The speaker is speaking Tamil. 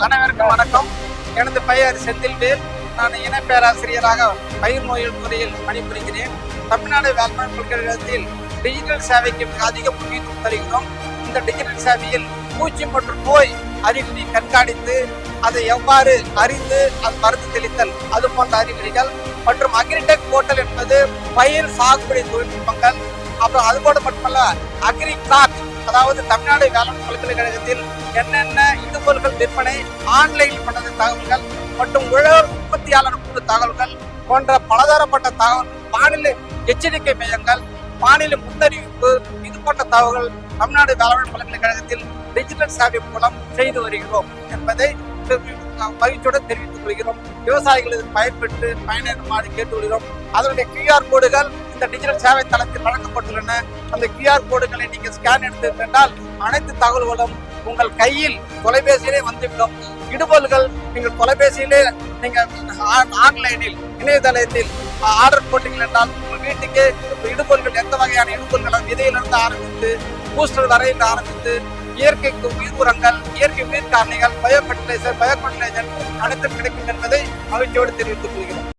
அனைவருக்கும் வணக்கம். எனது பெயர் செந்தில்வேல். நான் இணை பேராசிரியராக பயிர் நோயியல் துறையில் பணிபுரிகிறேன். தமிழ்நாடு வேளாண் பல்கலைக்கழகத்தில் டிஜிட்டல் சேவைக்கு மிக அதிக முக்கியத்துவம் தருகிறோம். இந்த டிஜிட்டல் சேவையில் பூச்சி மற்றும் நோய் அறிகுறி கண்காணித்து அதை எவ்வாறு அறிந்து அது மருந்து தெளித்தல் அது போன்ற அறிகுறிகள் மற்றும் அக்ரிடெக் போர்ட்டல் என்பது பயிர் சாகுபடி தொழில்நுட்பங்கள், அப்புறம் அது கூட மட்டுமல்ல அக்ரி கிளாக், அதாவது தமிழ்நாடு வேளாண் பல்கலைக்கழகத்தில் என்னென்ன இடுபொருட்கள் விற்பனை ஆன்லைனில் பண்ணது தகவல்கள் மற்றும் உழவர் உற்பத்தியாளர் குழு தகவல்கள் போன்ற பலதரப்பட்ட தகவல், வானிலை எச்சரிக்கை மையங்கள், வானிலை முன்னறிவிப்பு, இது போன்ற தகவல்கள் தமிழ்நாடு வேளாண் பல்கலைக்கழகத்தில் டிஜிட்டல் சேவை மூலம் செய்து வருகிறோம் என்பதை மகிழ்ச்சியுடன் தெரிவித்துக் கொள்கிறோம். விவசாயிகள் இதில் பயன்பெற்று பயனடைமாறு கேட்டுக்கொள்கிறோம். அதனுடைய QR கோடுகள் இந்த டிஜிட்டல் சேவை தளத்தில் வழங்கப்பட்டுள்ளன. அந்த QR கோடுகளை நீங்கள் ஸ்கேன் எடுத்து சென்றால் அனைத்து தகவல்களும் உங்கள் கையில் தொலைபேசியிலே வந்துவிடும். இடுபொருள்கள் நீங்கள் தொலைபேசியிலே நீங்கள் ஆன்லைனில் இணையதளத்தில் ஆர்டர் போட்டீர்கள் என்றால் உங்கள் வீட்டுக்கு இடுபொருள்கள் எந்த வகையான இடுபொருள்கள் விதையிலிருந்து ஆரம்பித்து பூஸ்டர் வரையில் ஆரம்பித்து இயற்கைக்கு உயிர் உரங்கள், இயற்கை உயிர் காரணிகள், பயோ ஃபெர்டிலைசர் அனைத்தும் கிடைக்கும் என்பதை மகிழ்ச்சியோடு தெரிவித்துக் கொள்கிறோம்.